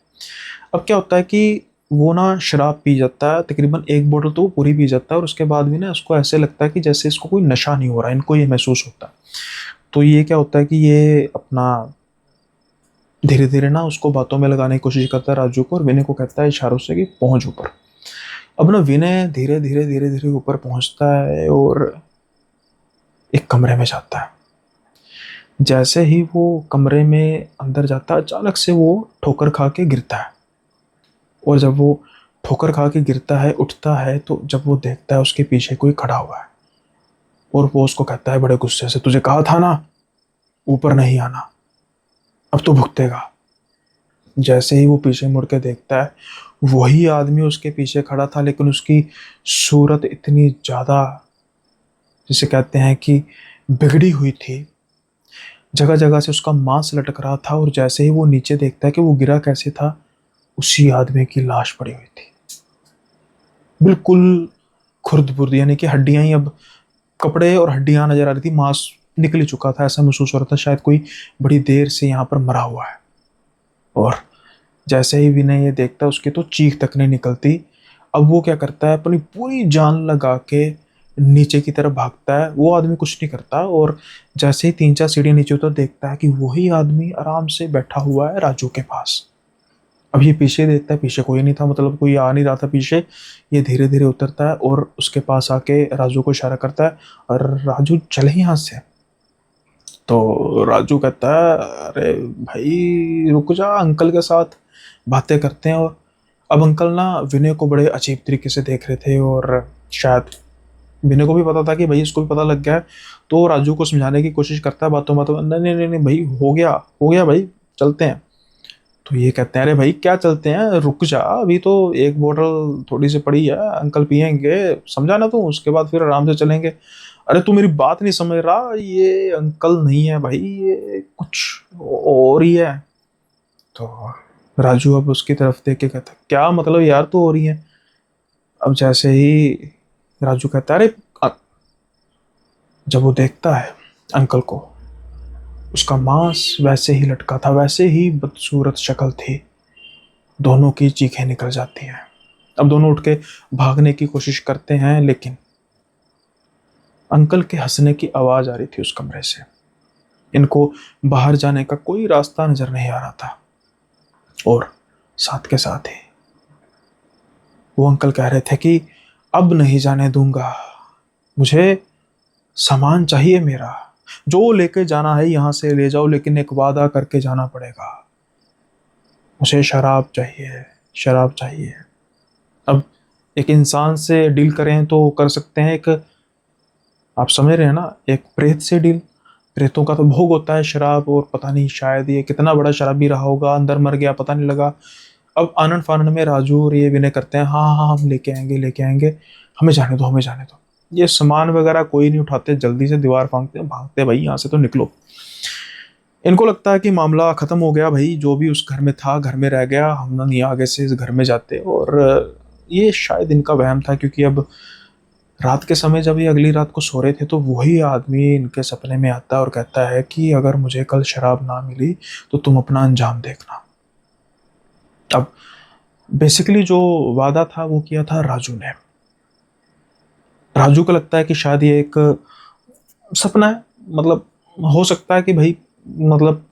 अब क्या होता है कि वो ना शराब पी जाता है, तकरीबन 1 बोतल तो वो पूरी पी जाता है, और उसके बाद भी ना उसको ऐसे लगता है कि जैसे इसको कोई नशा नहीं हो रहा है, इनको ये महसूस होता है। तो ये क्या होता है कि ये अपना धीरे धीरे ना उसको बातों में लगाने की कोशिश करता है राजू को, और विनय को कहता है इशारों से कि पहुंच ऊपर। अब ना विनय धीरे धीरे धीरे धीरे ऊपर पहुंचता है और एक कमरे में जाता है। जैसे ही वो कमरे में अंदर जाता है, अचानक से वो ठोकर खा के गिरता है, और जब वो ठोकर खा के गिरता है, उठता है, तो जब वो देखता है उसके पीछे कोई खड़ा हुआ है, और वो उसको कहता है बड़े गुस्से से, तुझे कहा था ना ऊपर नहीं आना, अब तो भुगतेगा। जैसे ही वो पीछे मुड़ के देखता है, वही आदमी उसके पीछे खड़ा था, लेकिन उसकी सूरत इतनी ज़्यादा जिसे कहते हैं कि बिगड़ी हुई थी, जगह जगह से उसका मांस लटक रहा था, और जैसे ही वो नीचे देखता है कि वो गिरा कैसे था, उसी आदमी की लाश पड़ी हुई थी, बिल्कुल खुर्द बुर्द, यानी कि हड्डियां ही अब कपड़े और हड्डियां नजर आ रही थी, मांस निकल चुका था, ऐसा महसूस हो रहा था शायद कोई बड़ी देर से यहाँ पर मरा हुआ है। और जैसे ही विनय ये देखता है, उसकी तो चीख तक नहीं निकलती। अब वो क्या करता है, अपनी पूरी जान लगा के नीचे की तरफ भागता है। वो आदमी कुछ नहीं करता, और जैसे ही 3-4 सीढ़ी नीचे उतर, देखता है कि वही आदमी आराम से बैठा हुआ है राजू के पास। अब ये पीछे देखता है, पीछे कोई नहीं था, मतलब कोई आ नहीं रहा था पीछे। ये धीरे धीरे उतरता है और उसके पास आके राजू को इशारा करता है, और राजू चले यहाँ से। तो राजू कहता है अरे भाई रुक जा, अंकल के साथ बातें करते हैं। और अब अंकल ना विनय को बड़े अजीब तरीके से देख रहे थे, और शायद विनय को भी पता था कि भाई इसको भी पता लग गया है। तो राजू को समझाने की कोशिश करता है बातों बातों में, नहीं नहीं नहीं नहीं भाई, हो गया भाई, चलते हैं। तो ये कहते हैं अरे भाई क्या चलते हैं, रुक जा, अभी तो 1 बोतल थोड़ी सी पड़ी है, अंकल पियेंगे, समझा ना तू, उसके बाद फिर आराम से चलेंगे। अरे तू मेरी बात नहीं समझ रहा, ये अंकल नहीं है भाई, ये कुछ और ही है। तो राजू अब उसकी तरफ देख के कहता क्या मतलब यार तू हो रही है। अब जैसे ही राजू कहता है अरे जब वो देखता है अंकल को, उसका मांस वैसे ही लटका था, वैसे ही बदसूरत शक्ल थी, दोनों की चीखें निकल जाती हैं। अब दोनों उठ के भागने की कोशिश करते हैं, लेकिन अंकल के हंसने की आवाज आ रही थी उस कमरे से। इनको बाहर जाने का कोई रास्ता नजर नहीं आ रहा था, और साथ के साथ ही वो अंकल कह रहे थे कि अब नहीं जाने दूंगा, मुझे सामान चाहिए मेरा, जो लेके जाना है यहां से ले जाओ, लेकिन एक वादा करके जाना पड़ेगा, मुझे शराब चाहिए, शराब चाहिए। अब एक इंसान से डील करें तो कर सकते हैं, एक आप समझ रहे हैं ना, एक प्रेत से डील, प्रेतों का तो भोग होता है शराब, और पता नहीं शायद ये कितना बड़ा शराबी रहा होगा, अंदर मर गया पता नहीं लगा। अब आनन फानन में राजू और ये विनय करते हैं, हाँ हाँ हम लेके आएंगे, हमें जाने दो, हमें जाने दो। ये सामान वगैरह कोई नहीं उठाते, जल्दी से दीवार फांगते हैं, भागते हैं, भाई यहाँ से तो निकलो। इनको लगता है कि मामला खत्म हो गया भाई, जो भी उस घर में था घर में रह गया, हम नहीं आगे से इस घर में जाते। और ये शायद इनका वहम था, क्योंकि अब रात के समय जब ये अगली रात को सो रहे थे तो वही आदमी इनके सपने में आता है और कहता है कि अगर मुझे कल शराब ना मिली तो तुम अपना अंजाम देखना। अब बेसिकली जो वादा था वो किया था राजू ने। राजू को लगता है कि शायद ये एक सपना है, मतलब हो सकता है कि भाई, मतलब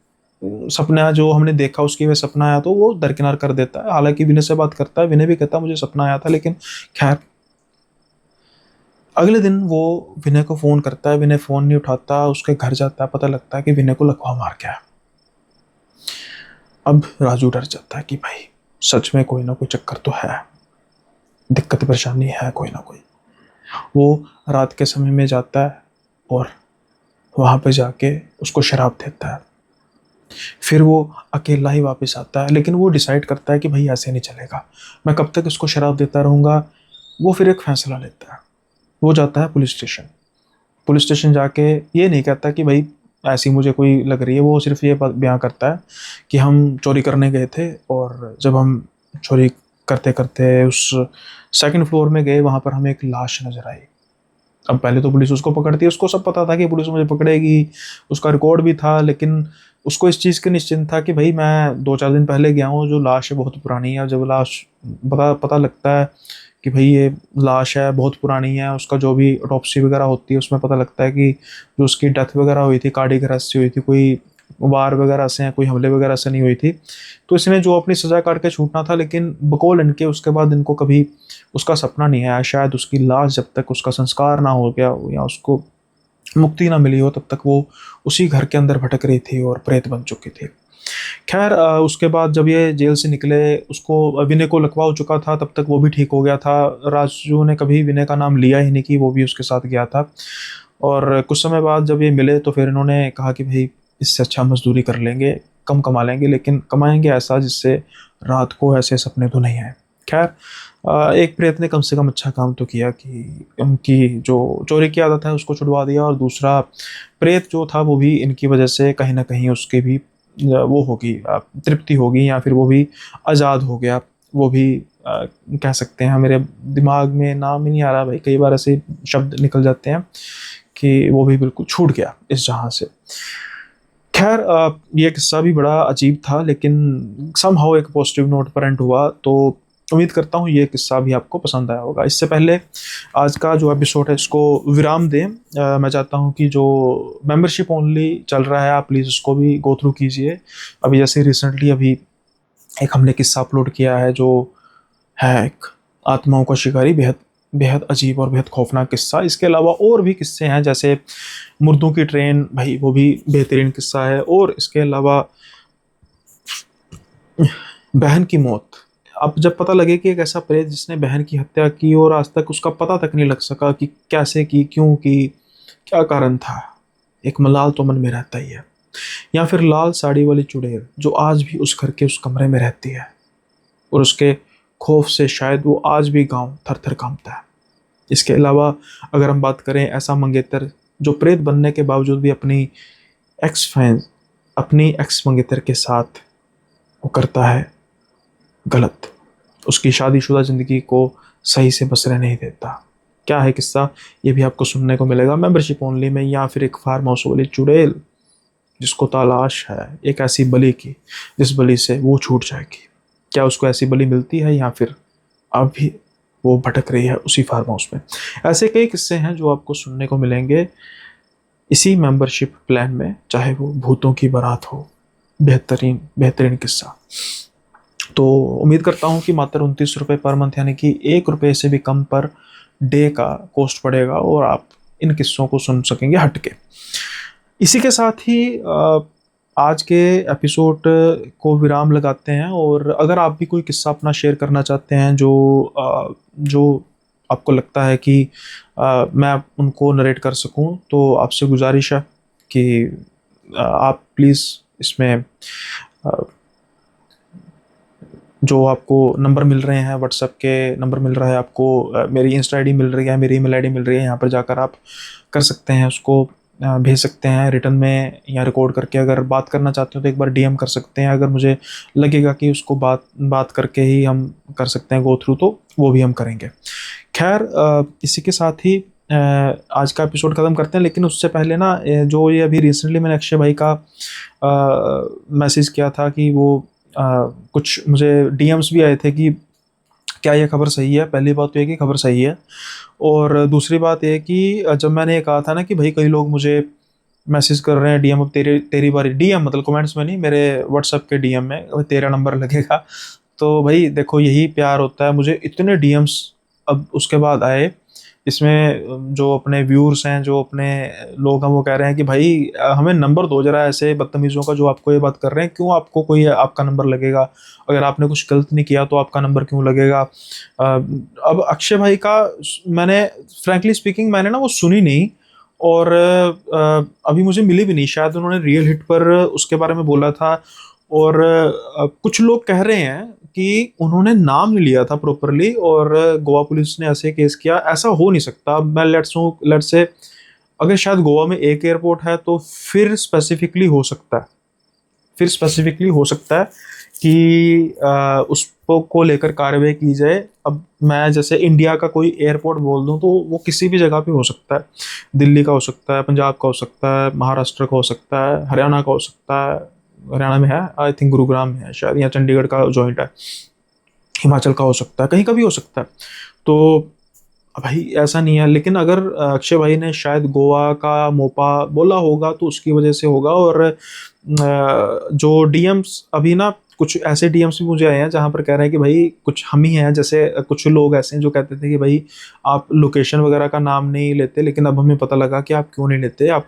सपना जो हमने देखा उसकी वह सपना आया, तो वो दरकिनार कर देता है। हालांकि विनय से बात करता है, विनय भी कहता है मुझे सपना आया था, लेकिन खैर। अगले दिन वो विनय को फोन करता है, विनय फोन नहीं उठाता, उसके घर जाता है, पता लगता है कि विनय को लकवा मार गया। अब राजू डर जाता है कि भाई सच में कोई ना कोई चक्कर तो है, दिक्कत परेशानी है कोई ना कोई। वो रात के समय में जाता है और वहां पे जाके उसको शराब देता है। फिर वो अकेला ही वापस आता है, लेकिन वो डिसाइड करता है कि भाई ऐसे नहीं चलेगा, मैं कब तक इसको शराब देता रहूंगा। वो फिर एक फैसला लेता है, वो जाता है पुलिस स्टेशन। पुलिस स्टेशन जाके ये नहीं कहता कि भाई ऐसी मुझे कोई लग रही है, वो सिर्फ ये बयान करता है कि हम चोरी करने गए थे, और जब हम चोरी करते करते उस सेकंड फ्लोर में गए, वहां पर हमें एक लाश नजर आई। अब पहले तो पुलिस उसको पकड़ती है, उसको सब पता था कि पुलिस मुझे पकड़ेगी, उसका रिकॉर्ड भी था, लेकिन उसको इस चीज़ की निश्चिंत था कि भाई मैं 2-4 दिन पहले गया हूँ, जो लाश है बहुत पुरानी है। जब लाश पता पता लगता है कि भाई ये लाश है बहुत पुरानी है, उसका जो भी ऑटोप्सी वगैरह होती है उसमें पता लगता है कि जो उसकी डेथ वगैरह हुई थी कार्डियक अरेस्ट से हुई थी, कोई वार वगैरह से, कोई हमले वगैरह से नहीं हुई थी। तो इसने जो अपनी सजा काट के छूटना था, लेकिन बकौल इनके उसके बाद इनको कभी उसका सपना नहीं आया। शायद उसकी लाश जब तक उसका संस्कार ना हो गया या उसको मुक्ति ना मिली हो, तब तक वो उसी घर के अंदर भटक रही थी और प्रेत बन चुकी थी। खैर उसके बाद जब ये जेल से निकले, उसको विनय को लकवा हो चुका था, तब तक वो भी ठीक हो गया था। राजू ने कभी विनय का नाम लिया ही नहीं कि वो भी उसके साथ गया था। और कुछ समय बाद जब ये मिले तो फिर इन्होंने कहा कि भाई इससे अच्छा मजदूरी कर लेंगे, कम कमा लेंगे, लेकिन कमाएंगे ऐसा जिससे रात को ऐसे सपने तो नहीं आए। खैर एक प्रेत ने कम से कम अच्छा काम तो किया कि उनकी जो चोरी की आदत है उसको छुड़वा दिया, और दूसरा प्रेत जो था वो भी इनकी वजह से कहीं ना कहीं उसकी भी वो होगी तृप्ति होगी, या फिर वो भी आज़ाद हो गया। वो भी कह सकते हैं, मेरे दिमाग में नाम ही नहीं आ रहा भाई, कई बार ऐसे शब्द निकल जाते हैं, कि वो भी बिल्कुल छूट गया इस जहां से। खैर ये किस्सा भी बड़ा अजीब था, लेकिन समहाउ एक पॉजिटिव नोट पर एंड हुआ। तो उम्मीद करता हूँ ये किस्सा भी आपको पसंद आया होगा। इससे पहले आज का जो एपिसोड है इसको विराम दें, मैं चाहता हूँ कि जो मेंबरशिप ओनली चल रहा है आप प्लीज़ उसको भी गो थ्रू कीजिए। अभी जैसे रिसेंटली अभी एक हमने किस्सा अपलोड किया है जो है एक आत्माओं का शिकारी, बेहद बेहद अजीब और बेहद खौफनाक किस्सा। इसके अलावा और भी किस्से हैं, जैसे मुर्दों की ट्रेन, भाई वो भी बेहतरीन किस्सा है। और इसके अलावा बहन की मौत। अब जब पता लगे कि एक ऐसा प्रेत जिसने बहन की हत्या की और आज तक उसका पता तक नहीं लग सका कि कैसे की, क्यों की, क्या कारण था, एक मलाल तो मन में रहता ही है। या फिर लाल साड़ी वाली चुड़ैल जो आज भी उस घर के उस कमरे में रहती है, और उसके खौफ से शायद वो आज भी गांव थर थर कांपता है। इसके अलावा अगर हम बात करें ऐसा मंगेतर जो प्रेत बनने के बावजूद भी अपनी एक्स मंगेतर के साथ वो करता है गलत, उसकी शादीशुदा ज़िंदगी को सही से बसने नहीं देता। क्या है किस्सा, ये भी आपको सुनने को मिलेगा मेंबरशिप ओनली में। या फिर एक फार्म हाउस वाली चुड़ैल जिसको तलाश है एक ऐसी बलि की जिस बलि से वो छूट जाएगी। क्या उसको ऐसी बलि मिलती है, या फिर अब भी वो भटक रही है उसी फार्म हाउस में। ऐसे कई किस्से हैं जो आपको सुनने को मिलेंगे इसी मेंबरशिप प्लान में, चाहे वो भूतों की बारात हो, बेहतरीन बेहतरीन किस्सा। तो उम्मीद करता हूँ कि मात्र 29 रुपये पर मंथ, यानी कि 1 रुपये से भी कम पर डे का कॉस्ट पड़ेगा, और आप इन किस्सों को सुन सकेंगे हटके। इसी के साथ ही आज के एपिसोड को विराम लगाते हैं। और अगर आप भी कोई किस्सा अपना शेयर करना चाहते हैं जो आपको लगता है कि मैं उनको नरेट कर सकूं, तो आपसे गुजारिश है कि आप प्लीज़ इसमें जो आपको नंबर मिल रहे हैं, व्हाट्सएप के नंबर मिल रहा है आपको, मेरी इंस्टा आईडी मिल रही है, मेरी ईमेल आईडी मिल रही है, यहाँ पर जाकर आप कर सकते हैं उसको, भेज सकते हैं रिटर्न में या रिकॉर्ड करके। अगर बात करना चाहते हो तो एक बार डीएम कर सकते हैं, अगर मुझे लगेगा कि उसको बात बात करके ही हम कर सकते हैं गो थ्रू, तो वो भी हम करेंगे। खैर, इसी के साथ ही आज का एपिसोड ख़त्म करते हैं, लेकिन उससे पहले ना जो ये अभी रिसेंटली मैंने अक्षय भाई का मैसेज किया था कि वो कुछ मुझे डीएम्स भी आए थे कि क्या ये खबर सही है। पहली बात तो ये कि खबर सही है, और दूसरी बात ये कि जब मैंने ये कहा था ना कि भाई कई लोग मुझे मैसेज कर रहे हैं डीएम, अब तेरे तेरी बारी, डीएम मतलब कमेंट्स में नहीं, मेरे व्हाट्सएप के डीएम में अब तेरा नंबर लगेगा। तो भाई देखो, यही प्यार होता है। मुझे इतने डीएम्स अब उसके बाद आए, इसमें जो अपने व्यूअर्स हैं, जो अपने लोग हैं, वो कह रहे हैं कि भाई हमें नंबर दो जरा ऐसे बदतमीज़ों का जो आपको ये बात कर रहे हैं, क्यों आपको कोई आपका नंबर लगेगा, अगर आपने कुछ गलत नहीं किया तो आपका नंबर क्यों लगेगा। अब अक्षय भाई का मैंने फ्रैंकली स्पीकिंग मैंने ना वो सुनी नहीं, और अभी मुझे मिली भी नहीं, शायद उन्होंने रियल हिट पर उसके बारे में बोला था। और कुछ लोग कह रहे हैं कि उन्होंने नाम नहीं लिया था प्रॉपरली, और गोवा पुलिस ने ऐसे केस किया। ऐसा हो नहीं सकता। मैं लेट्स से अगर शायद गोवा में एक एयरपोर्ट है तो फिर स्पेसिफिकली हो सकता है, फिर स्पेसिफिकली हो सकता है कि उसको लेकर कार्रवाई की जाए। अब मैं जैसे इंडिया का कोई एयरपोर्ट बोल दूं तो वो किसी भी जगह पे हो सकता है, दिल्ली का हो सकता है, पंजाब का हो सकता है, महाराष्ट्र का हो सकता है, हरियाणा का हो सकता है, हरियाणा में है आई थिंक, गुरुग्राम में है शायद, या चंडीगढ़ का जॉइंट है, हिमाचल का हो सकता है, कहीं का भी हो सकता है। तो भाई ऐसा नहीं है, लेकिन अगर अक्षय भाई ने शायद गोवा का मोपा बोला होगा तो उसकी वजह से होगा। और जो डीएम्स अभी ना, कुछ ऐसे डीएम्स भी मुझे आए हैं जहाँ पर कह रहे हैं कि भाई कुछ हम ही हैं, जैसे कुछ लोग ऐसे हैं जो कहते थे कि भाई आप लोकेशन वगैरह का नाम नहीं लेते, लेकिन अब हमें पता लगा कि आप क्यों नहीं लेते, आप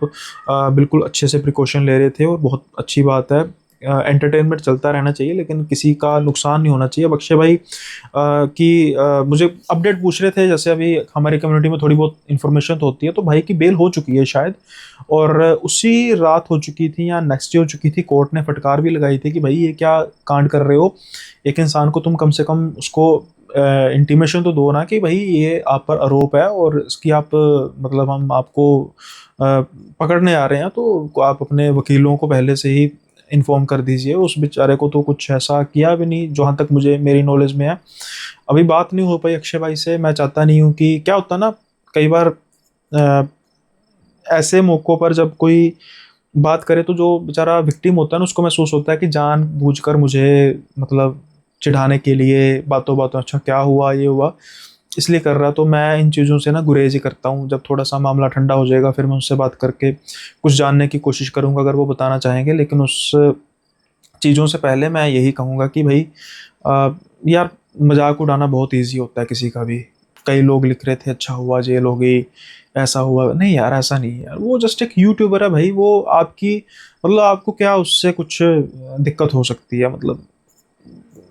बिल्कुल अच्छे से प्रिकॉशन ले रहे थे, और बहुत अच्छी बात है। एंटरटेनमेंट चलता रहना चाहिए, लेकिन किसी का नुकसान नहीं होना चाहिए। अब अक्षय भाई की मुझे अपडेट पूछ रहे थे, जैसे अभी हमारी कम्युनिटी में थोड़ी बहुत इन्फॉर्मेशन तो होती है, तो भाई की बेल हो चुकी है शायद, और उसी रात हो चुकी थी या नेक्स्ट डे हो चुकी थी। कोर्ट ने फटकार भी लगाई थी कि भाई ये क्या कांड कर रहे हो, एक इंसान को तुम कम से कम उसको इंटीमेशन तो दो ना कि भाई ये आप पर आरोप है, और इसकी आप मतलब हम आपको पकड़ने आ रहे हैं, तो आप अपने वकीलों को पहले से ही इन्फॉर्म कर दीजिए। उस बेचारे को तो कुछ ऐसा किया भी नहीं, जहाँ तक मुझे मेरी नॉलेज में है। अभी बात नहीं हो पाई अक्षय भाई से। मैं चाहता नहीं हूँ कि क्या होता ना, कई बार अ, ऐसे मौक़ों पर जब कोई बात करे तो जो बेचारा विक्टिम होता है ना, उसको महसूस होता है कि जानबूझकर मुझे मतलब चिढ़ाने के लिए बातों बातों, अच्छा क्या हुआ, ये हुआ, इसलिए कर रहा। तो मैं इन चीज़ों से ना गुरेज ही करता हूँ। जब थोड़ा सा मामला ठंडा हो जाएगा फिर मैं उनसे बात करके कुछ जानने की कोशिश करूँगा, अगर वो बताना चाहेंगे। लेकिन उस चीज़ों से पहले मैं यही कहूँगा कि भाई यार, मजाक उड़ाना बहुत ईजी होता है किसी का भी। कई लोग लिख रहे थे अच्छा हुआ जेल हो गई, ऐसा हुआ, नहीं यार ऐसा नहीं है यार, वो जस्ट एक यूट्यूबर है भाई। वो आपकी मतलब आपको क्या उससे कुछ दिक्कत हो सकती है, मतलब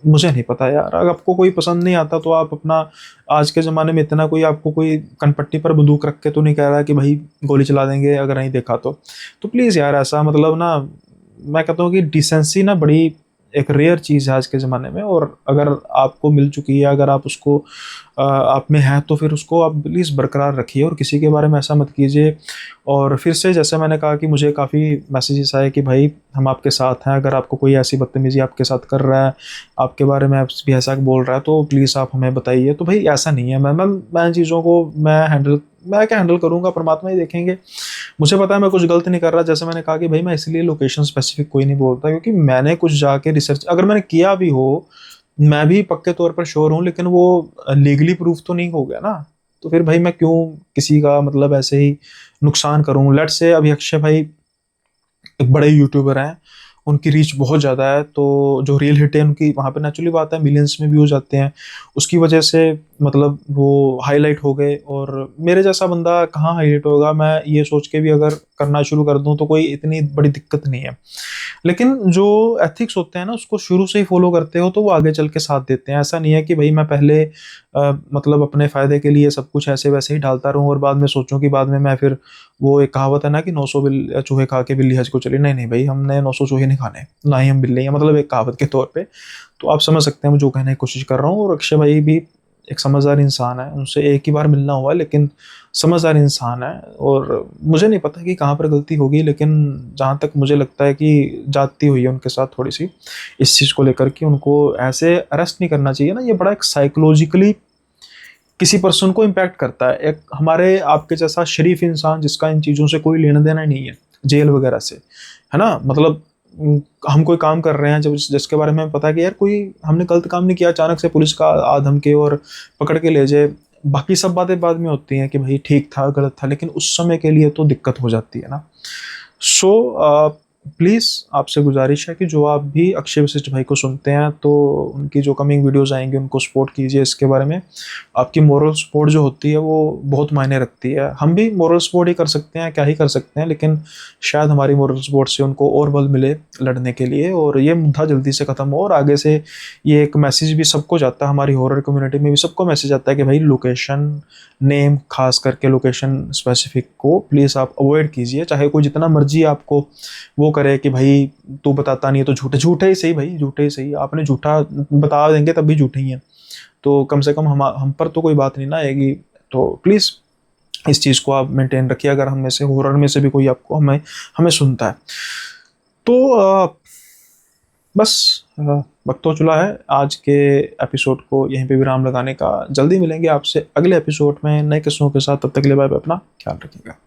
मुझे नहीं पता यार। अगर आपको कोई पसंद नहीं आता तो आप अपना, आज के ज़माने में इतना कोई आपको कोई कनपट्टी पर बंदूक रख के तो नहीं कह रहा कि भाई गोली चला देंगे अगर नहीं देखा तो प्लीज़ यार ऐसा मतलब ना, मैं कहता हूँ कि डिसेंसी ना बड़ी एक रेयर चीज़ है आज के ज़माने में। और अगर आपको मिल चुकी है, अगर आप उसको आप में है, तो फिर उसको आप प्लीज़ बरकरार रखिए और किसी के बारे में ऐसा मत कीजिए। और फिर से जैसे मैंने कहा कि मुझे काफ़ी मैसेजेस आए कि भाई हम आपके साथ हैं, अगर आपको कोई ऐसी बदतमीज़ी आपके साथ कर रहा है, आपके बारे में आप भी ऐसा बोल रहा है, तो प्लीज़ आप हमें बताइए। तो भाई ऐसा नहीं है, मैं चीज़ों को मैं क्या हैंडल करूँगा, परमात्मा ही देखेंगे। मुझे पता है मैं कुछ गलत नहीं कर रहा। जैसे मैंने कहा कि भाई मैं इसलिए लोकेशन स्पेसिफिक कोई नहीं बोलता, क्योंकि मैंने कुछ जाके रिसर्च अगर मैंने किया भी हो, मैं भी पक्के तौर पर श्योर हूँ, लेकिन वो लीगली प्रूफ तो नहीं हो गया ना। तो फिर भाई मैं क्यों किसी का मतलब ऐसे ही नुकसान करूँ। लेट्स से अभी अक्षय भाई एक बड़े यूट्यूबर हैं, उनकी रीच बहुत ज़्यादा है, तो जो रियल हिट है उनकी वहाँ पे नेचुरली बात है मिलियंस में व्यूज आते हैं। उसकी वजह से मतलब वो हाईलाइट हो गए, और मेरे जैसा बंदा कहाँ हाईलाइट होगा, मैं ये सोच के भी अगर करना शुरू कर दूं तो कोई इतनी बड़ी दिक्कत नहीं है। लेकिन जो एथिक्स होते हैं ना, उसको शुरू से ही फॉलो करते हो तो वो आगे चल के साथ देते हैं। ऐसा नहीं है कि भाई मैं पहले मतलब अपने फायदे के लिए सब कुछ ऐसे वैसे ही डालता रहूं और बाद में सोचूं कि बाद में मैं फिर, वो एक कहावत है ना कि 900 बिल चूहे खा के बिल्ली हज को चली। नहीं नहीं भाई, हमने 900 चूहे नहीं खाने, ना ही हम बिल्ली हैं, मतलब एक कहावत के तौर पे। तो आप समझ सकते हैं मैं जो कहने की कोशिश कर रहा हूँ। और अक्षय भाई भी एक समझदार इंसान है, उनसे एक ही बार मिलना हुआ है, लेकिन समझदार इंसान है। और मुझे नहीं पता कि कहाँ पर गलती होगी, लेकिन जहाँ तक मुझे लगता है कि जाती हुई है उनके साथ थोड़ी सी इस चीज़ को लेकर कि उनको ऐसे अरेस्ट नहीं करना चाहिए ना। ये बड़ा एक साइकोलॉजिकली किसी पर्सन को इम्पैक्ट करता है। एक हमारे आपके जैसा शरीफ इंसान जिसका इन चीज़ों से कोई लेना देना नहीं है, जेल वगैरह से, है ना, मतलब हम कोई काम कर रहे हैं जब जिसके बारे में हमें पता है कि यार कोई हमने गलत काम नहीं किया, अचानक से पुलिस का आ धमके और पकड़ के ले जाए। बाकी सब बातें बाद में होती हैं कि भाई ठीक था गलत था, लेकिन उस समय के लिए तो दिक्कत हो जाती है ना। सो प्लीज़ आपसे गुजारिश है कि जो आप भी अक्षय वशिष्ठ भाई को सुनते हैं तो उनकी जो कमिंग वीडियोस आएंगी उनको सपोर्ट कीजिए। इसके बारे में आपकी मोरल सपोर्ट जो होती है वो बहुत मायने रखती है। हम भी मोरल सपोर्ट ही कर सकते हैं, क्या ही कर सकते हैं, लेकिन शायद हमारी मोरल सपोर्ट से उनको और बल मिले लड़ने के लिए, और ये मुद्दा जल्दी से ख़त्म हो। और आगे से ये एक मैसेज भी सबको जाता है, हमारी हॉरर कम्युनिटी में भी सबको मैसेज आता है कि भाई लोकेशन नेम, खास करके लोकेशन स्पेसिफिक को प्लीज़ आप अवॉइड कीजिए। चाहे कोई जितना मर्जी आपको वो करे कि भाई तू बताता नहीं है तो झूठे, झूठे ही सही भाई, झूठे ही सही, आपने झूठा बता देंगे तब भी झूठे ही हैं, तो कम से कम हम पर तो कोई बात नहीं ना आएगी। तो प्लीज़ इस चीज़ को आप मेंटेन रखिए, अगर हम में से हॉरर में से भी कोई आपको हमें हमें सुनता है तो बस वक्त हो चला है आज के एपिसोड को यहीं पे विराम लगाने का। जल्दी मिलेंगे आपसे अगले एपिसोड में नए किस्सों के साथ, तब तक के लिए बाय बाय, अपना ख्याल रखिएगा।